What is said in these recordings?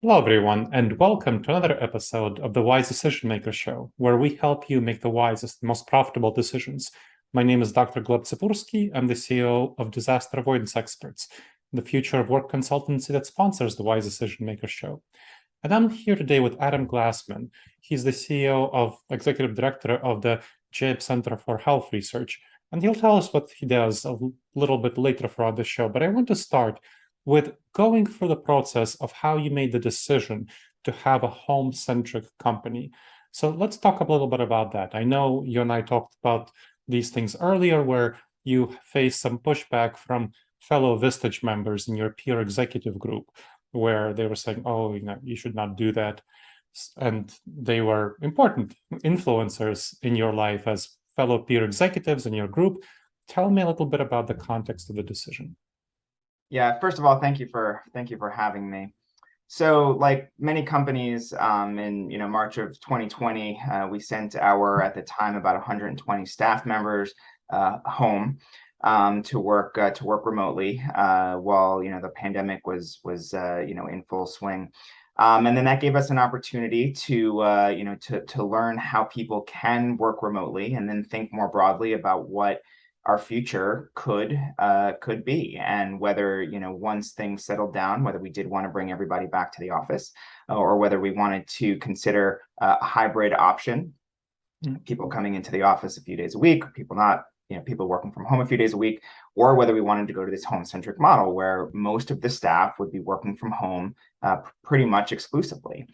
Hello, everyone, and welcome to another episode of the Wise Decision Maker Show, where we help you make the wisest, most profitable decisions. My name is Dr. Gleb Tsipursky. I'm the CEO of Disaster Avoidance Experts, the future of work consultancy that sponsors the Wise Decision Maker Show. And I'm here today with Adam Glassman. He's the CEO of Executive Director of the Jaeb Center for Health Research, and he'll tell us what he does a little bit later throughout the show. But I want to start with going through the process of how you made the decision to have a home-centric company. So let's talk a little bit about that. I know you and I talked about these things earlier, where you faced some pushback from fellow Vistage members in your peer executive group, where they were saying, oh, you should not do that. And they were important influencers in your life as fellow peer executives in your group. Tell me a little bit about the context of the decision. Yeah, first of all, thank you for having me. So, like many companies, in March of 2020, we sent our at the time about 120 staff members home to work remotely while the pandemic was in full swing. And then that gave us an opportunity to learn how people can work remotely, and then think more broadly about what our future could be, and whether once things settled down, whether we did want to bring everybody back to the office, or whether we wanted to consider a hybrid option, people coming into the office a few days a week, people not, people working from home a few days a week, or whether we wanted to go to this home-centric model where most of the staff would be working from home pretty much exclusively.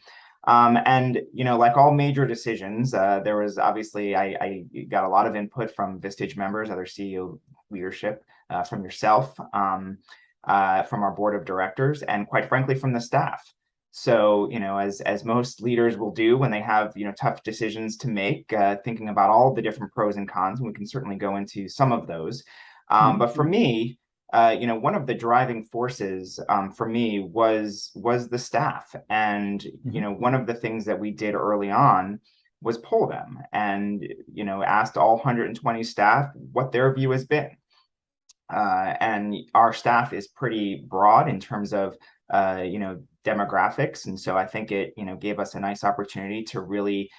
And like all major decisions, there was obviously I got a lot of input from Vistage members, other CEO leadership, from yourself, from our board of directors, and quite frankly from the staff. So as most leaders will do when they have tough decisions to make, thinking about all the different pros and cons, and we can certainly go into some of those. But for me, one of the driving forces for me was the staff. And one of the things that we did early on was poll them and asked all 120 staff what their view has been. And our staff is pretty broad in terms of demographics, and so I think it gave us a nice opportunity to really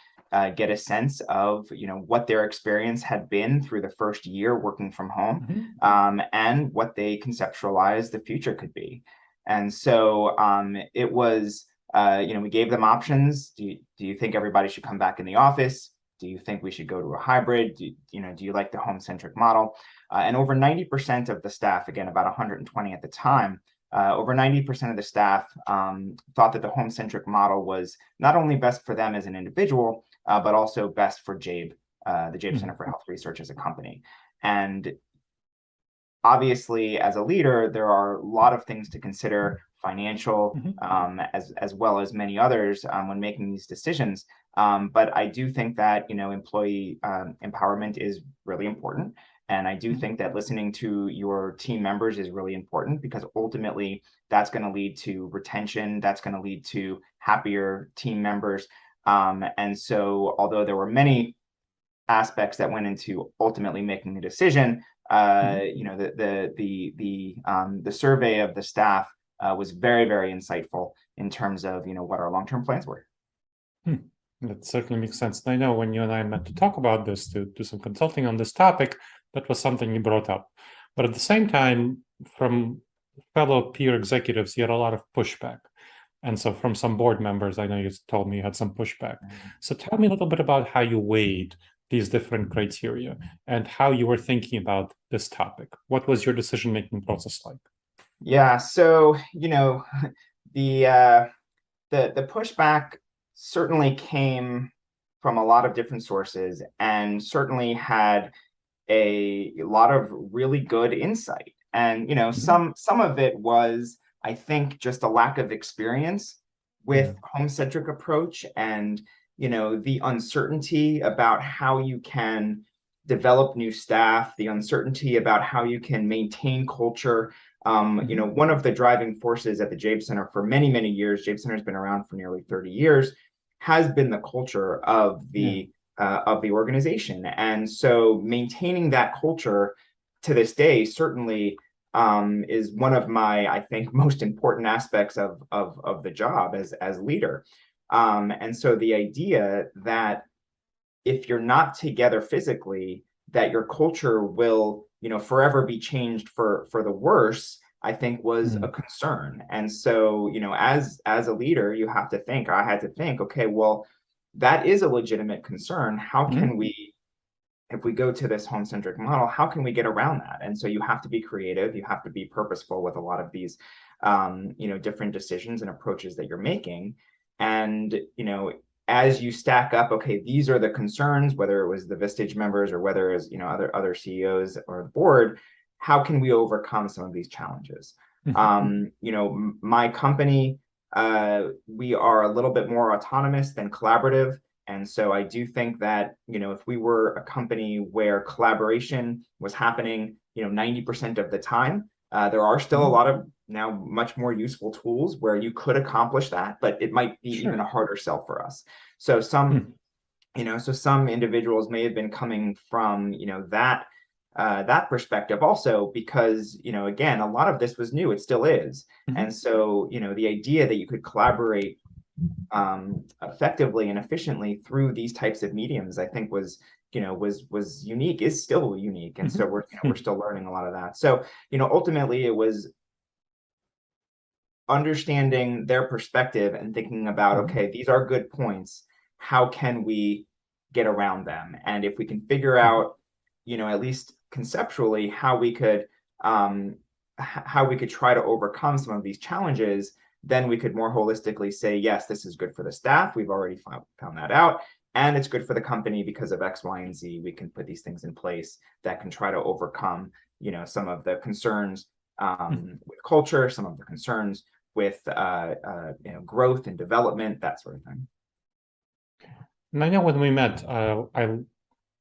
get a sense of what their experience had been through the first year working from home, and what they conceptualized the future could be. And so it was we gave them options. Do you think everybody should come back in the office? Do you think we should go to a hybrid? Do you like the home-centric model? And over 90% of the staff, again about 120 at the time, over 90% of the staff thought that the home-centric model was not only best for them as an individual, but also best for Jaeb, the Jaeb Center for Health Research as a company. And obviously, as a leader, there are a lot of things to consider, financial, as well as many others, when making these decisions. But I do think that employee empowerment is really important. And I do think that listening to your team members is really important, because ultimately that's going to lead to retention. That's going to lead to happier team members. And so, although there were many aspects that went into ultimately making the decision, the survey of the staff was very, very insightful in terms of what our long-term plans were. That certainly makes sense. And I know when you and I met to talk about this, to do some consulting on this topic, that was something you brought up. But at the same time, from fellow peer executives, you had a lot of pushback. And so from some board members, I know you told me you had some pushback. So tell me a little bit about how you weighed these different criteria and how you were thinking about this topic. What was your decision-making process like? Yeah, so the pushback certainly came from a lot of different sources, and certainly had a lot of really good insight. And some of it was, I think, just a lack of experience with home-centric approach, and the uncertainty about how you can develop new staff, the uncertainty about how you can maintain culture. One of the driving forces at the Jaeb Center for many, many years, Jaeb Center has been around for nearly 30 years, has been the culture of the organization. And so maintaining that culture to this day certainly is one of my, I think, most important aspects of the job as leader. And so the idea that if you're not together physically, that your culture will, forever be changed for the worse, I think was a concern. And so, as a leader, you have to think, I had to think, okay, well, that is a legitimate concern. How can we, if we go to this home-centric model, how can we get around that? And so you have to be creative, you have to be purposeful with a lot of these, different decisions and approaches that you're making. And, as you stack up, okay, these are the concerns, whether it was the Vistage members or whether it's, other CEOs or the board, how can we overcome some of these challenges? My company, we are a little bit more autonomous than collaborative. And so I do think that, if we were a company where collaboration was happening, 90% of the time, there are still a lot of now much more useful tools where you could accomplish that, but it might be even a harder sell for us. So some individuals may have been coming from, that perspective also, because, again, a lot of this was new, it still is. And so, the idea that you could collaborate effectively and efficiently through these types of mediums, I think was unique, is still unique. And so we're still learning a lot of that. So, ultimately it was understanding their perspective and thinking about, okay, these are good points. How can we get around them? And if we can figure out, at least conceptually, how we could try to overcome some of these challenges, then we could more holistically say, yes, this is good for the staff. We've already found that out. And it's good for the company because of X, Y, and Z. We can put these things in place that can try to overcome, some of the concerns with culture, some of the concerns with growth and development, that sort of thing. And I know when we met, I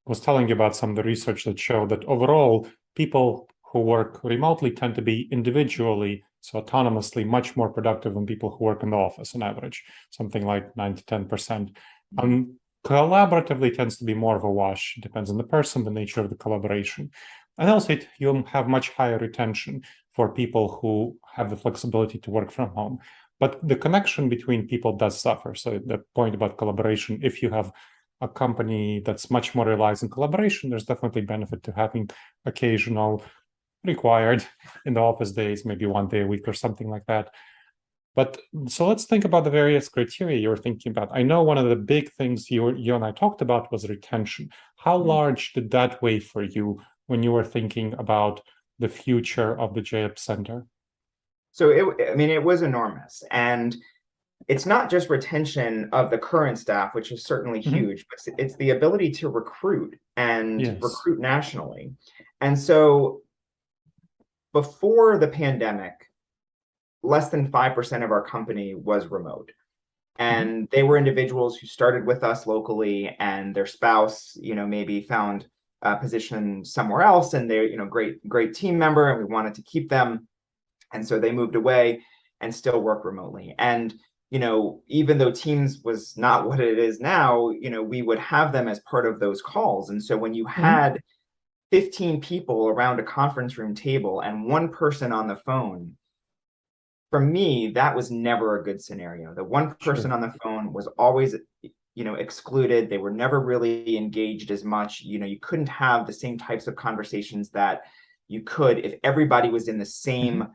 was telling you about some of the research that showed that overall, people who work remotely tend to be individually, so autonomously, much more productive than people who work in the office on average, something like 9 to 10%. Collaboratively tends to be more of a wash. It depends on the person, the nature of the collaboration. And also, you'll have much higher retention for people who have the flexibility to work from home. But the connection between people does suffer. So the point about collaboration, if you have a company that's much more relies on collaboration, there's definitely benefit to having occasional required in the office days, maybe 1 day a week or something like that. But so let's think about the various criteria you were thinking about. I know one of the big things you and I talked about was retention. How large did that weigh for you when you were thinking about the future of the Jaeb Center? So it was enormous. And it's not just retention of the current staff, which is certainly huge, but it's the ability to recruit and recruit nationally. And so before the pandemic, less than 5% of our company was remote. And they were individuals who started with us locally, and their spouse, maybe found a position somewhere else, and they're, great team member, and we wanted to keep them. And so they moved away and still work remotely. And, even though Teams was not what it is now, we would have them as part of those calls. And so when you had 15 people around a conference room table and one person on the phone, for me, that was never a good scenario. The one person on the phone was always, excluded. They were never really engaged as much. You couldn't have the same types of conversations that you could if everybody was in the same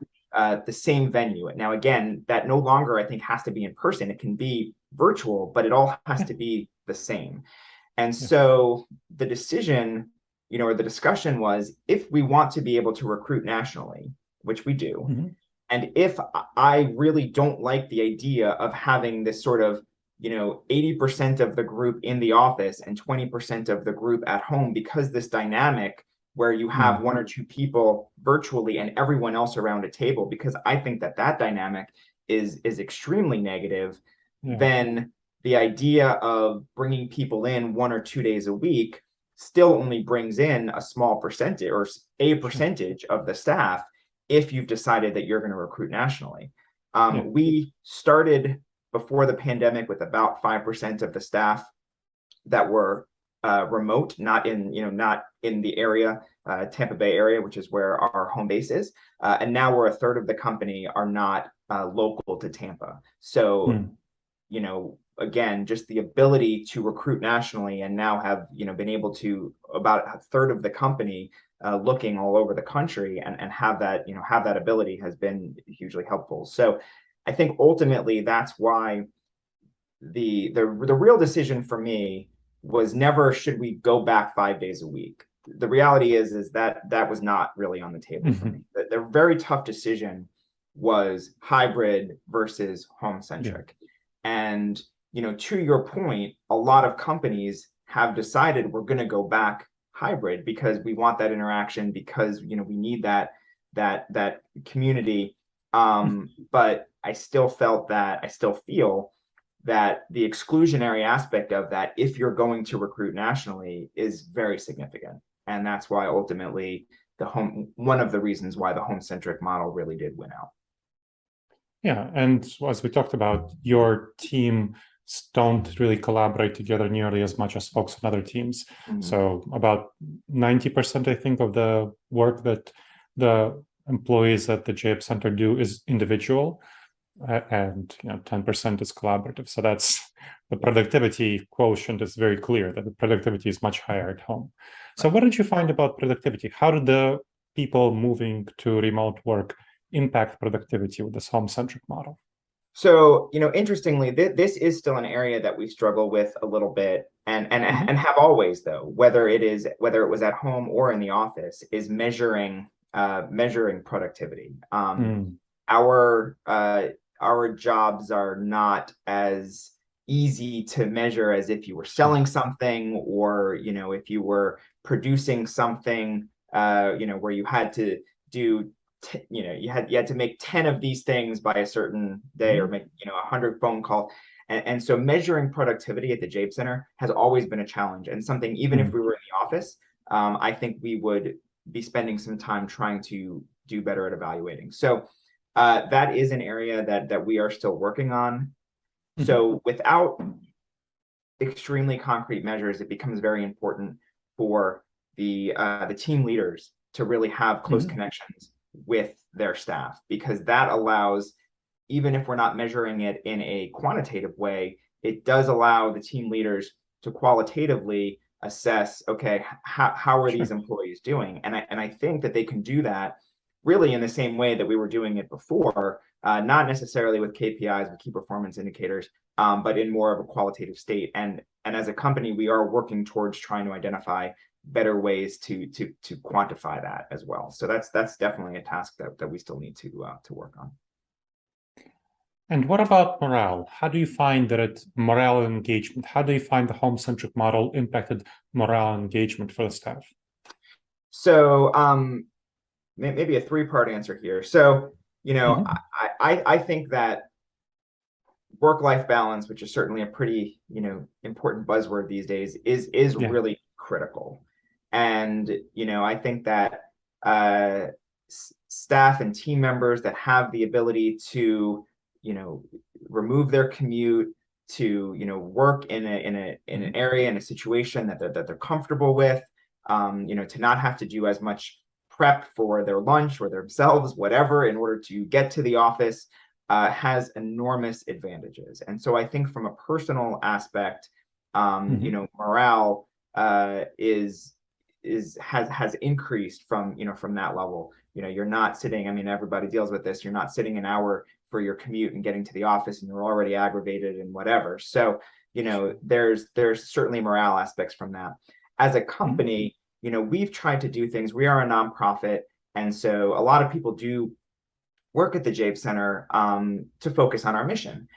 venue. Now, again, that no longer, I think, has to be in person. It can be virtual, but it all has to be the same. And so the decision, or the discussion was, if we want to be able to recruit nationally, which we do, and if I really don't like the idea of having this sort of, 80% of the group in the office and 20% of the group at home, because this dynamic where you have one or two people virtually and everyone else around a table, because I think that dynamic is extremely negative, then the idea of bringing people in 1 or 2 days a week still only brings in a small percentage or a percentage of the staff if you've decided that you're going to recruit nationally. We started before the pandemic with about 5% of the staff that were remote, not in the area Tampa Bay area, which is where our home base is. And now we're a third of the company are not local to Tampa. So, again, just the ability to recruit nationally and now have, been able to about a third of the company looking all over the country and have that, have that ability has been hugely helpful. So I think ultimately that's why the real decision for me was never should we go back 5 days a week. The reality is that was not really on the table for me. The very tough decision was hybrid versus home-centric. And, to your point, a lot of companies have decided we're going to go back hybrid because we want that interaction, because, we need that community. But I still feel that the exclusionary aspect of that, if you're going to recruit nationally, is very significant. And that's why ultimately one of the reasons why the home-centric model really did win out. Yeah, and as we talked about, your team don't really collaborate together nearly as much as folks on other teams. So about 90%, I think, of the work that the employees at the Jaeb Center do is individual, and 10% is collaborative. So that's the productivity quotient is very clear that the productivity is much higher at home. So what did you find about productivity? How did the people moving to remote work impact productivity with this home-centric model? So, interestingly, this is still an area that we struggle with a little bit, and have always, though, whether it was at home or in the office, is measuring productivity. Our jobs are not as easy to measure as if you were selling something, or if you were producing something, where you had to do you had to make 10 of these things by a certain day, or make 100 phone calls. And so measuring productivity at the Jaeb Center has always been a challenge, and something, even if we were in the office, I think we would be spending some time trying to do better at evaluating. So that is an area that we are still working on. So without extremely concrete measures, it becomes very important for the team leaders to really have close connections with their staff, because that allows, even if we're not measuring it in a quantitative way, it does allow the team leaders to qualitatively assess, okay, how are these employees doing? And I think that they can do that really in the same way that we were doing it before, not necessarily with KPIs, with key performance indicators, but in more of a qualitative state. And as a company, we are working towards trying to identify better ways to quantify that as well. So that's definitely a task that we still need to work on. And what about morale? How do you find that morale and engagement? How do you find the home-centric model impacted morale and engagement for the staff? So maybe a three-part answer here. So I think that work-life balance, which is certainly a pretty important buzzword these days, is really critical. And I think that staff and team members that have the ability to remove their commute, to work in an area, in a situation that they're comfortable with, to not have to do as much prep for their lunch or themselves, whatever, in order to get to the office, has enormous advantages. And so I think from a personal aspect, morale has increased from that level. You're not sitting, I mean, everybody deals with this, you're not sitting an hour for your commute and getting to the office and you're already aggravated and whatever. So there's certainly morale aspects from that. As a company, we've tried to do things. We are a nonprofit, and so a lot of people do work at the Jaeb Center to focus on our mission.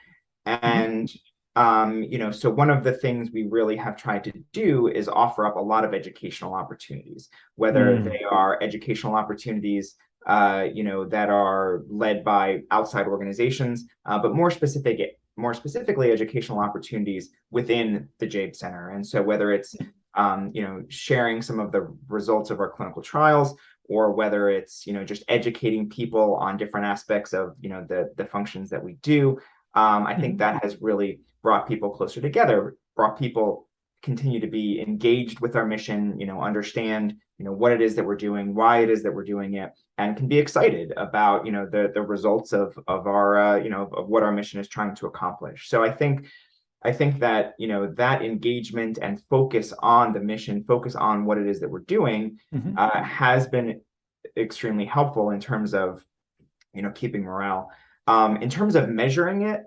And so one of the things we really have tried to do is offer up a lot of educational opportunities, whether they are educational opportunities that are led by outside organizations, but more specifically educational opportunities within the Jaeb Center. And so whether it's sharing some of the results of our clinical trials, or whether it's just educating people on different aspects of the functions that we do, I think that has really brought people closer together, brought people continue to be engaged with our mission, understand, what it is that we're doing, why it is that we're doing it, and can be excited about, the results of our, of what our mission is trying to accomplish. So I think that, that engagement and focus on the mission, focus on what it is that we're doing, has been extremely helpful in terms of, keeping morale. In terms of measuring it,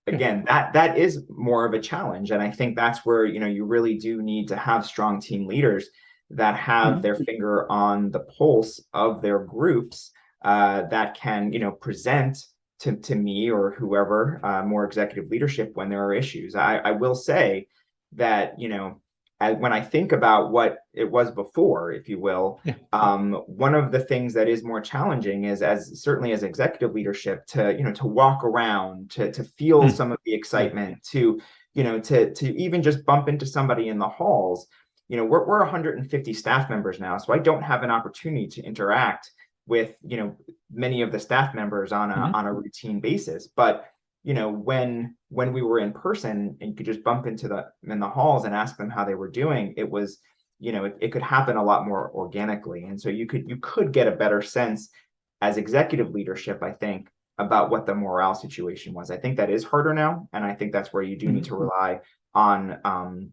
again, that is more of a challenge. And I think that's where, you really do need to have strong team leaders that have their finger on the pulse of their groups, that can, present to me or whoever, more executive leadership when there are issues. I will say that, when I think about what it was before, if you will, one of the things that is more challenging is, certainly as executive leadership, to walk around, to feel some of the excitement, to even just bump into somebody in the halls. We're 150 staff members now, so I don't have an opportunity to interact with many of the staff members on a routine basis. But when we were in person and you could just bump into in the halls and ask them how they were doing, it was, it could happen a lot more organically. And so you could get a better sense as executive leadership, I think, about what the morale situation was. I think that is harder now. And I think that's where you do need to rely on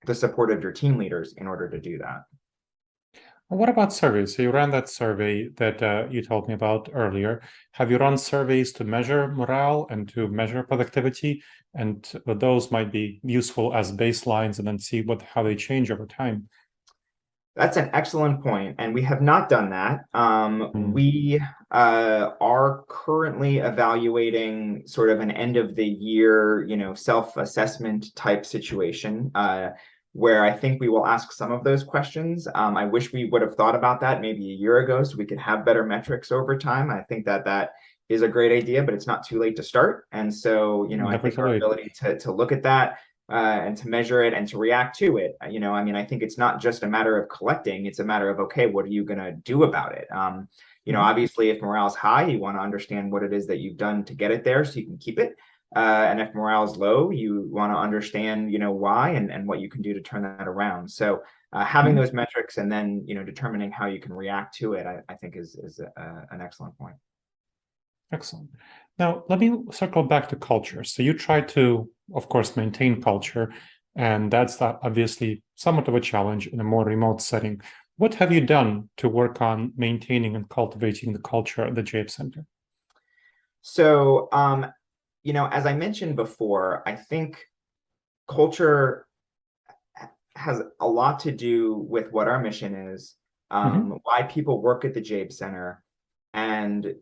the support of your team leaders in order to do that. What about surveys? So you ran that survey that you told me about earlier. Have you run surveys to measure morale and to measure productivity? And those might be useful as baselines and then see how they change over time. That's an excellent point, and we have not done that. We are currently evaluating sort of an end of the year, self-assessment type situation, where I think we will ask some of those questions. I wish we would have thought about that maybe a year ago so we could have better metrics over time. I think that is a great idea, but it's not too late to start. And so, I think our ability to look at that and to measure it and to react to it, I think it's not just a matter of collecting, it's a matter of, okay, what are you going to do about it? Obviously, if morale is high, you want to understand what it is that you've done to get it there so you can keep it. And if morale is low, you want to understand, why and what you can do to turn that around. So having those metrics and then, determining how you can react to it, I think is an excellent point. Excellent. Now, let me circle back to culture. So you try to, of course, maintain culture, and that's obviously somewhat of a challenge in a more remote setting. What have you done to work on maintaining and cultivating the culture at the Jaeb Center? So, as I mentioned before, I think culture has a lot to do with what our mission is, why people work at the Jaeb Center, and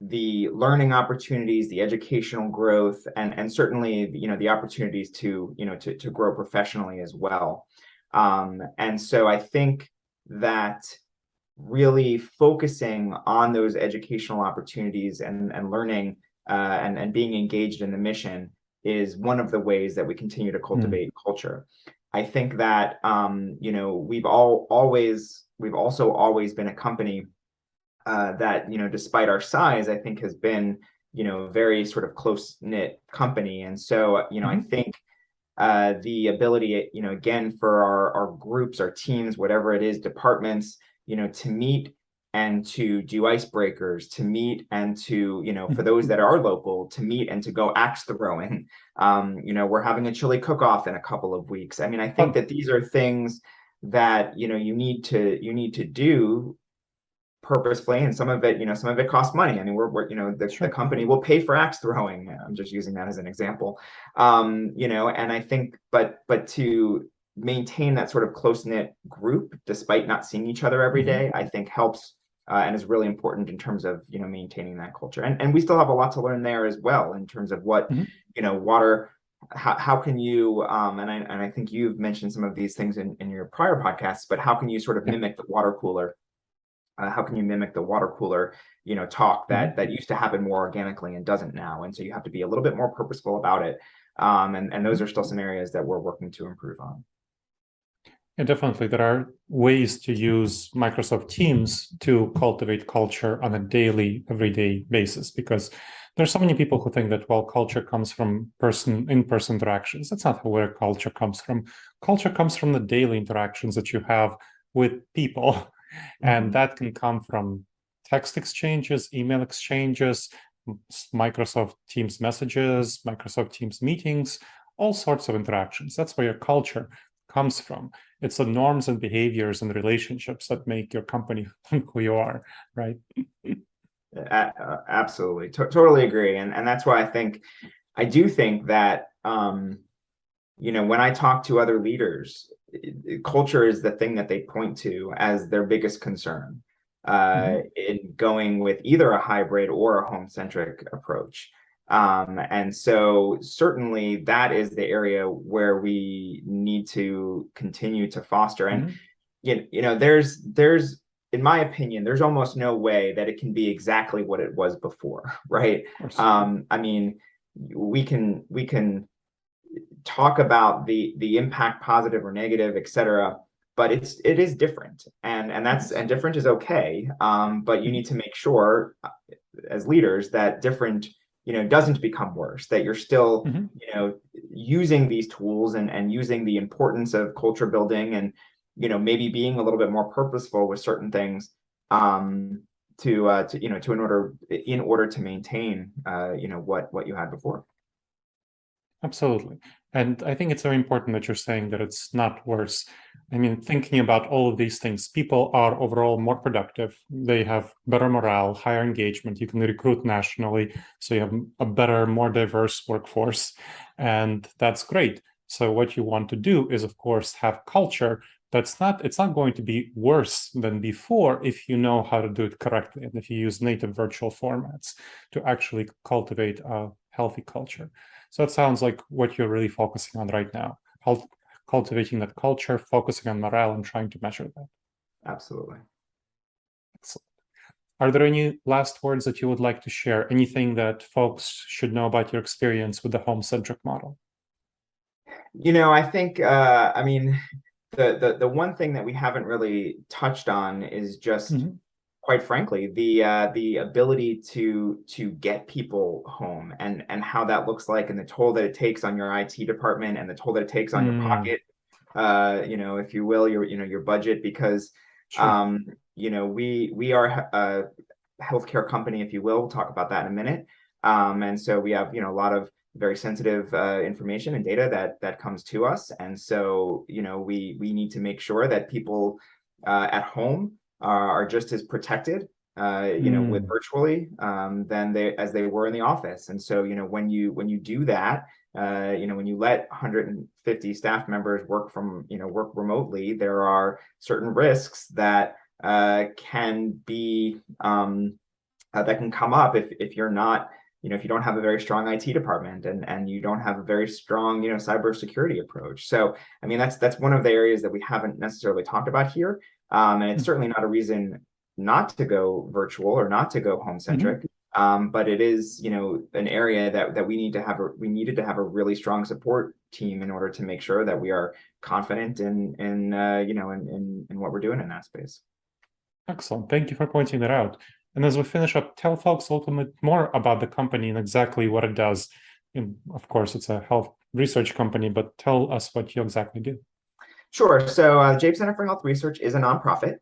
the learning opportunities, the educational growth, and certainly, the opportunities to grow professionally as well. And so I think that really focusing on those educational opportunities and learning and being engaged in the mission is one of the ways that we continue to cultivate culture. I think that we've also always been a company that, despite our size, I think has been, very sort of close-knit company. And so, I think the ability, again, for our groups, our teams, whatever it is, departments, to meet and to do icebreakers, to meet and to, for those that are local, to meet and to go axe throwing. We're having a chili cook-off in a couple of weeks. I think that these are things that, you need to do purposefully, and some of it costs money. The company will pay for axe throwing. I'm just using that as an example. And I think, but to maintain that sort of close-knit group, despite not seeing each other every day, I think helps and is really important in terms of, maintaining that culture. And we still have a lot to learn there as well in terms of what, water, how can you, and I think you've mentioned some of these things in your prior podcasts, but how can you sort of mimic the water cooler? How can you mimic the water cooler, talk that used to happen more organically and doesn't now? And so you have to be a little bit more purposeful about it. And those are still some areas that we're working to improve on. Yeah, definitely. There are ways to use Microsoft Teams to cultivate culture on a daily, everyday basis, because There's so many people who think that, well, culture comes from in-person interactions. That's not where culture comes from. Culture comes from the daily interactions that you have with people. And that can come from text exchanges, email exchanges, Microsoft Teams messages, Microsoft Teams meetings, all sorts of interactions. That's where your culture comes from. It's the norms and behaviors and relationships that make your company who you are, right? Absolutely. Totally agree. And that's why I do think that, when I talk to other leaders, culture is the thing that they point to as their biggest concern in going with either a hybrid or a home-centric approach. And so certainly that is the area where we need to continue to foster. And, there's in my opinion, there's almost no way that it can be exactly what it was before, right? I mean, we can talk about the impact, positive or negative, et cetera, but it is different, and different is okay. But you need to make sure as leaders that different doesn't become worse, that you're still using these tools and using the importance of culture building and maybe being a little bit more purposeful with certain things in order to maintain what you had before. Absolutely. And I think it's very important that you're saying that it's not worse. I mean, thinking about all of these things, people are overall more productive. They have better morale, higher engagement. You can recruit nationally, so you have a better, more diverse workforce, and that's great. So what you want to do is, of course, have culture it's not going to be worse than before if you know how to do it correctly and if you use native virtual formats to actually cultivate a healthy culture. So it sounds like what you're really focusing on right now, cultivating that culture, focusing on morale and trying to measure that. Absolutely. Excellent. Are there any last words that you would like to share? Anything that folks should know about your experience with the home-centric model? I think, the one thing that we haven't really touched on is just, quite frankly, the ability to get people home and how that looks like, and the toll that it takes on your IT department and the toll that it takes on your pocket, if you will, your budget, because we are a healthcare company, if you will. We'll talk about that in a minute. And so we have a lot of very sensitive information and data that comes to us, and so we need to make sure that people at home are just as protected with virtually as they were in the office. And so when you do that, when you let 150 staff members work remotely, there are certain risks that can come up if you're not, if you don't have a very strong IT department and you don't have a very strong, cybersecurity approach. So, I mean, that's one of the areas that we haven't necessarily talked about here. And it's certainly not a reason not to go virtual or not to go home-centric. But it is, an area that we needed to have a really strong support team in order to make sure that we are confident in what we're doing in that space. Excellent. Thank you for pointing that out. And as we finish up, tell folks a little bit more about the company and exactly what it does. And of course, it's a health research company, but tell us what you exactly do. Sure. So Jaeb Center for Health Research is a nonprofit.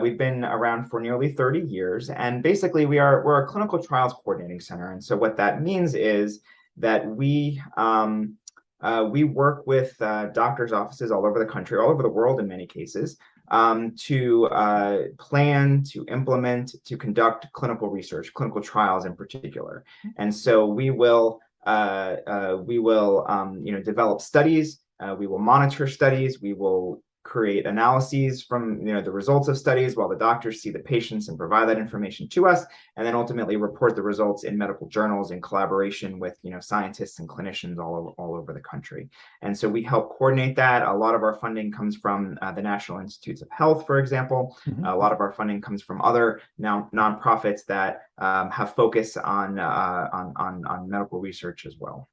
We've been around for nearly 30 years, and basically we're a clinical trials coordinating center. And so what that means is that we work with doctors' offices all over the country, all over the world in many cases, to plan, to implement, to conduct clinical research, clinical trials in particular. And so we will develop studies. We will monitor studies. We will create analyses from the results of studies while the doctors see the patients and provide that information to us, and then ultimately report the results in medical journals in collaboration with scientists and clinicians all over the country. And so we help coordinate that. A lot of our funding comes from the National Institutes of Health, for example. A lot of our funding comes from other nonprofits that have focus on medical research as well.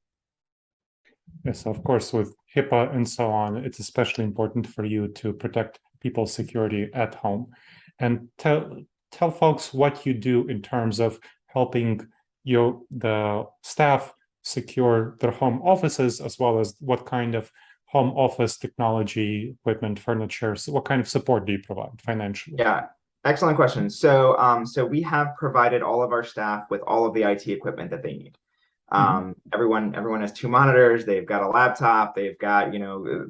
Yes, of course, with HIPAA and so on, it's especially important for you to protect people's security at home. And tell folks what you do in terms of helping the staff secure their home offices, as well as what kind of home office technology, equipment, furniture, so what kind of support do you provide financially? Yeah, excellent question. So we have provided all of our staff with all of the IT equipment that they need. Everyone has 2 monitors, they've got a laptop, they've got,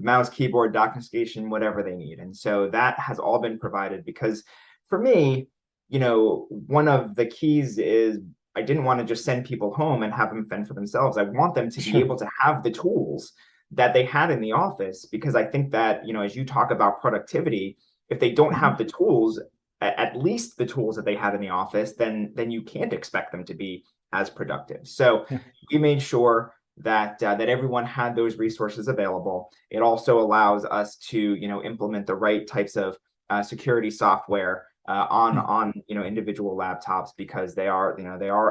mouse, keyboard, docking station, whatever they need. And so that has all been provided because for me, one of the keys is I didn't want to just send people home and have them fend for themselves. I want them to be able to have the tools that they had in the office, because I think that, as you talk about productivity, if they don't have the tools, at least the tools that they had in the office, then you can't expect them to be as productive. So we made sure that everyone had those resources available. It also allows us to implement the right types of security software on individual laptops, because they are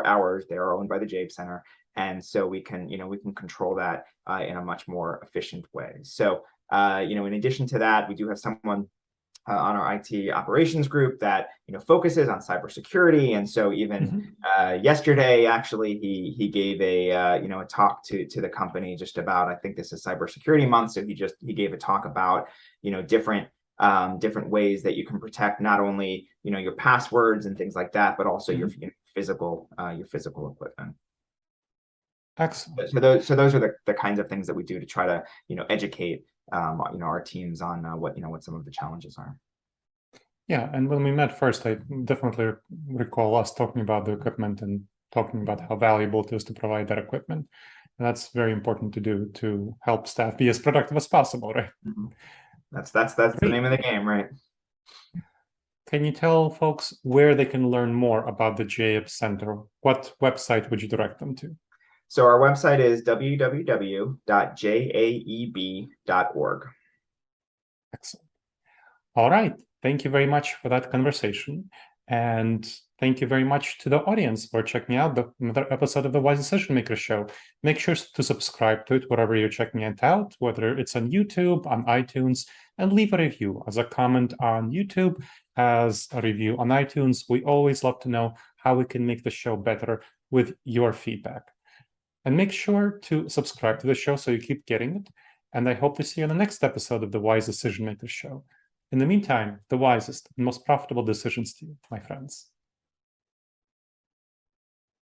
ours. They are owned by the Jaeb Center, and so we can control that in a much more efficient way. So in addition to that, we do have someone on our IT operations group that focuses on cybersecurity, and so even yesterday, actually, he gave a talk to the company just about, I think this is Cybersecurity Month, so he gave a talk about different ways that you can protect not only your passwords and things like that, but also your physical equipment. Excellent. So those are the kinds of things that we do to try to educate our teams on what some of the challenges are. Yeah, and when we met first, I definitely recall us talking about the equipment and talking about how valuable it is to provide that equipment. And that's very important to do to help staff be as productive as possible, right? That's the name of the game, right? Can you tell folks where they can learn more about the Jaeb Center? What website would you direct them to? So our website is www.jaeb.org. Excellent. All right. Thank you very much for that conversation. And thank you very much to the audience for checking out another episode of the Wise Decision Maker Show. Make sure to subscribe to it wherever you're checking it out, whether it's on YouTube, on iTunes, and leave a review as a comment on YouTube, as a review on iTunes. We always love to know how we can make the show better with your feedback. And make sure to subscribe to the show so you keep getting it. And I hope to see you on the next episode of the Wise Decision Maker Show. In the meantime, the wisest and most profitable decisions to you, my friends.